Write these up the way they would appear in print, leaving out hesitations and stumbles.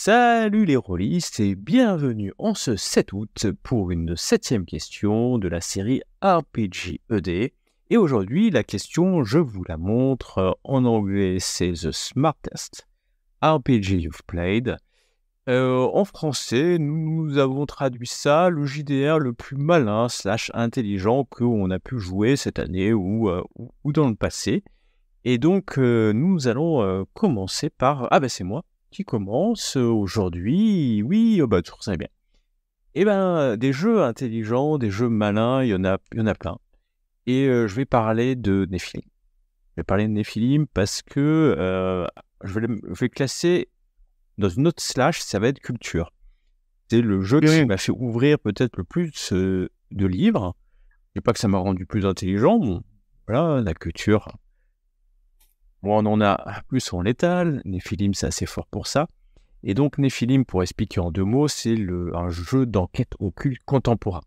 Salut les rôlistes et bienvenue en ce 7 août pour une 7e question de la série RPG ED. Et aujourd'hui, la question, je vous la montre, en anglais c'est The Smartest RPG You've Played. En français, nous avons traduit ça, le JDR le plus malin / intelligent qu'on a pu jouer cette année ou dans le passé. Et donc, nous allons commencer par... Ah ben c'est moi qui commence aujourd'hui. Oui, toujours ça bien. Eh ben, des jeux intelligents, des jeux malins, il y en a plein. Et je vais parler de Nephilim. Je vais parler de Nephilim parce que je vais classer dans une autre /, ça va être culture. C'est le jeu qui m'a fait ouvrir peut-être le plus de livres. Je dis pas que ça m'a rendu plus intelligent. Bon, voilà, la culture. Bon, on en a plus en létal. Nephilim, c'est assez fort pour ça. Et donc, Nephilim, pour expliquer en 2 mots, c'est un jeu d'enquête occulte contemporain.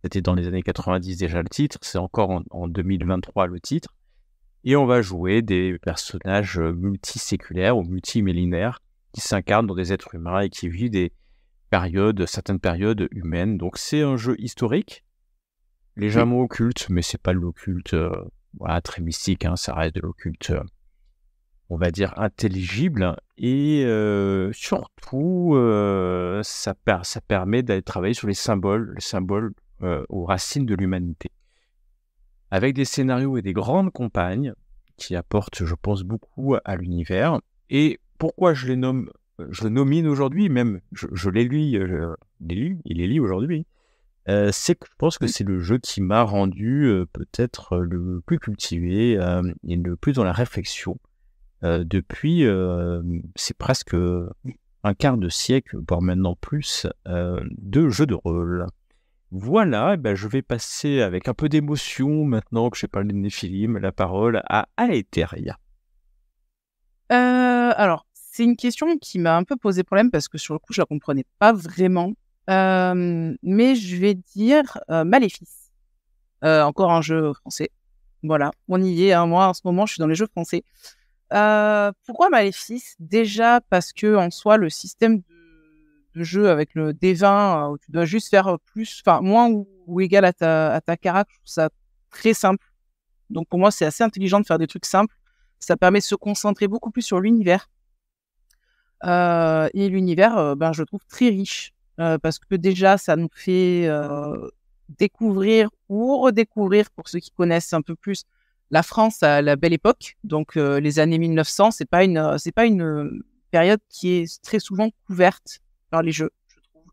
C'était dans les années 90 déjà le titre, c'est encore en 2023 le titre. Et on va jouer des personnages multiséculaires ou multimillénaires qui s'incarnent dans des êtres humains et qui vivent certaines périodes humaines. Donc c'est un jeu historique, légèrement occulte, mais c'est pas de l'occulte très mystique, ça reste de l'occulte, on va dire, intelligible. Et surtout, ça permet d'aller travailler sur les symboles aux racines de l'humanité. Avec des scénarios et des grandes campagnes qui apportent, je pense, beaucoup à l'univers. Et pourquoi je le nomine aujourd'hui, même je les lis, il les lit aujourd'hui, c'est que je pense que c'est le jeu qui m'a rendu peut-être le plus cultivé et le plus dans la réflexion depuis, c'est presque un quart de siècle, voire maintenant plus, de jeux de rôle. Voilà, je vais passer avec un peu d'émotion, maintenant que j'ai parlé de Nephilim, la parole à Aetheria. Alors, c'est une question qui m'a un peu posé problème parce que sur le coup, je la comprenais pas vraiment. Mais je vais dire Maléfice. Encore un jeu français. Voilà, on y est. Moi, en ce moment, je suis dans les jeux français. Pourquoi Maléfice ? Déjà parce que en soi, le système de jeu avec le D20 où tu dois juste faire moins ou égal à ta carac, je trouve ça très simple. Donc pour moi, c'est assez intelligent de faire des trucs simples. Ça permet de se concentrer beaucoup plus sur l'univers. Et l'univers, je le trouve très riche parce que déjà, ça nous fait découvrir ou redécouvrir, pour ceux qui connaissent un peu plus, la France à la belle époque. Donc les années 1900, c'est pas une période qui est très souvent couverte par les jeux, je trouve.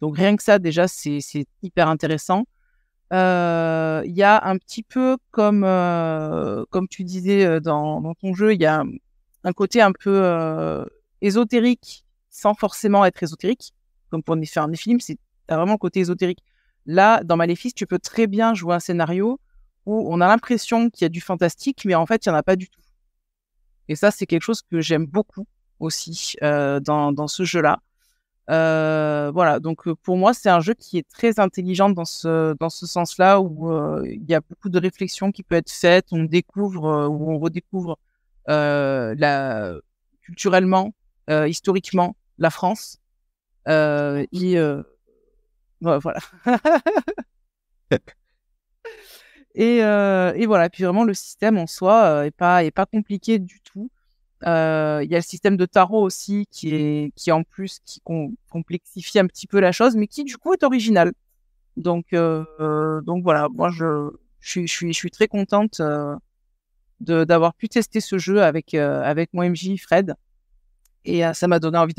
Donc rien que ça, déjà, c'est hyper intéressant. Il y a un petit peu comme tu disais dans ton jeu, il y a un côté un peu ésotérique sans forcément être ésotérique. Comme pour faire un Nephilim, t'as vraiment le côté ésotérique. Là, dans Maléfice, tu peux très bien jouer un scénario où on a l'impression qu'il y a du fantastique, mais en fait, il n'y en a pas du tout. Et ça, c'est quelque chose que j'aime beaucoup aussi dans ce jeu-là. Voilà, donc pour moi, c'est un jeu qui est très intelligent dans ce sens-là, où il y a beaucoup de réflexions qui peuvent être faites, on découvre ou on redécouvre culturellement, historiquement, la France. Voilà. Et voilà, puis vraiment le système en soi est pas compliqué du tout. Il y a le système de tarot aussi qui en plus complexifie un petit peu la chose, mais qui du coup est original. Donc voilà, moi je suis très contente d'avoir pu tester ce jeu avec mon MJ Fred, et ça m'a donné envie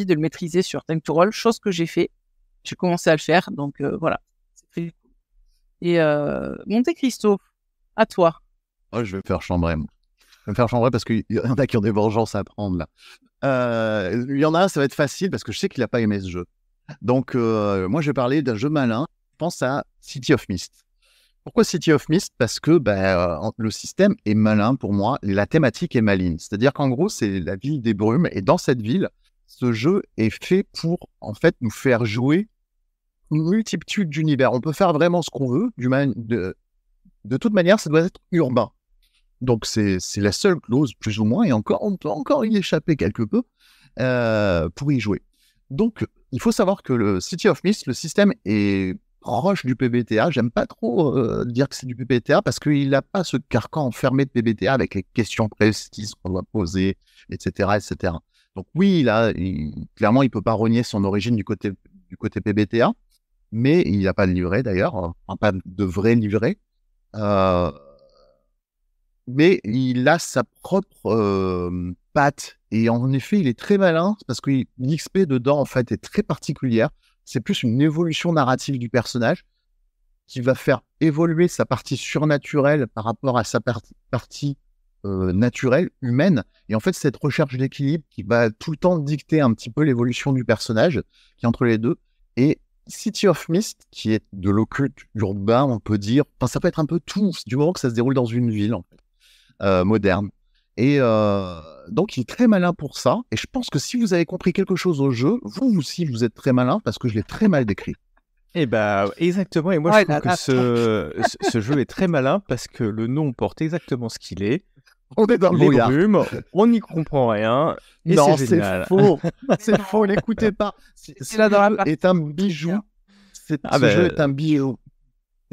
de le maîtriser sur Time to Roll, chose que j'ai fait. J'ai commencé à le faire, donc voilà, c'est très cool. Et Monte Cristo, à toi. Oh, je vais me faire chambrer. Parce qu'il y en a qui ont des vengeances à prendre là. Il y en a un, ça va être facile parce que je sais qu'il n'a pas aimé ce jeu. Donc, moi, je vais parler d'un jeu malin. Je pense à City of Mist. Pourquoi City of Mist ? Parce que le système est malin pour moi et la thématique est maligne. C'est-à-dire qu'en gros, c'est la ville des brumes. Et dans cette ville, ce jeu est fait pour, en fait, nous faire jouer une multitude d'univers. On peut faire vraiment ce qu'on veut. De toute manière, ça doit être urbain. Donc, c'est la seule clause, plus ou moins, et encore, on peut encore y échapper quelque peu. pour y jouer. Donc, il faut savoir que le City of Mist, le système est proche du PBTA. J'aime pas trop dire que c'est du PBTA parce qu'il n'a pas ce carcan enfermé de PBTA avec les questions précises qu'on doit poser, etc., etc. Donc oui, clairement, il peut pas renier son origine du côté PBTA, mais il n'y a pas de livret d'ailleurs, pas de vrai livret. Mais il a sa propre patte. Et en effet, il est très malin parce que l'XP dedans, en fait, est très particulière. C'est plus une évolution narrative du personnage qui va faire évoluer sa partie surnaturelle par rapport à sa partie naturelle, humaine. Et en fait, cette recherche d'équilibre qui va tout le temps dicter un petit peu l'évolution du personnage, qui est entre les deux. Et City of Mist, qui est de l'occulte urbain, on peut dire. Enfin, ça peut être un peu tout, du moment que ça se déroule dans une ville, en fait, moderne. Et donc, il est très malin pour ça. Et je pense que si vous avez compris quelque chose au jeu, vous aussi, vous êtes très malin parce que je l'ai très mal décrit. Eh ben, exactement. Et moi, je trouve que ce jeu est très malin parce que le nom porte exactement ce qu'il est. On est dans le brouillard. Brumes, on n'y comprend rien. Et non, c'est génial. Faux. C'est faux. L'écoutez pas. Ce jeu est un bijou. Ce jeu est un bijou.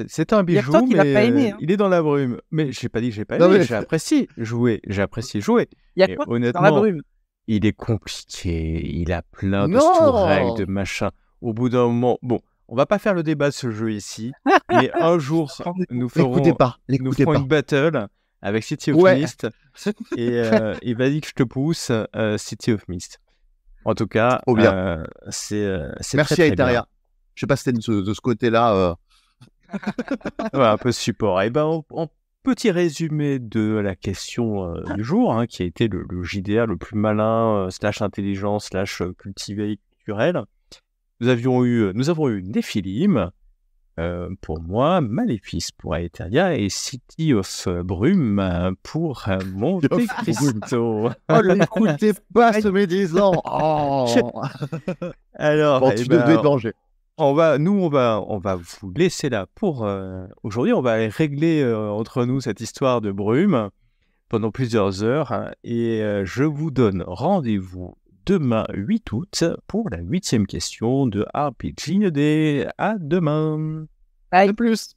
C'est un bijou, mais pas aimé, hein. Il est dans la brume. Mais j'ai pas dit que j'ai pas aimé. Mais... J'ai apprécié jouer. Il y a quoi honnêtement, dans la brume? Il est compliqué. Il a plein de tourelles, de machins. Au bout d'un moment, bon, on va pas faire le débat de ce jeu ici, mais un jour, nous ferons une battle avec City of Mist. Et vas-y que je te pousse City of Mist. En tout cas, c'est merci très, à Etaria. Je sais pas si c'était de ce côté-là. Ouais, un peu support. Et ben, en petit résumé de la question du jour, hein, qui a été le JDR le plus malin, / intelligent, / cultivé, culturel, nous avons eu Néphilim, pour moi, Maléfice pour Aetheria et City of Brume pour Monte Cristo. Oh, n'écoutez pas ce médisant. Oh. Alors, bon, tu devais te venger. On va vous laisser là pour aujourd'hui. On va aller régler entre nous cette histoire de brume pendant plusieurs heures. Hein, et je vous donne rendez-vous demain 8 août pour la 8e question de RPG ED. À demain. Bye. De plus.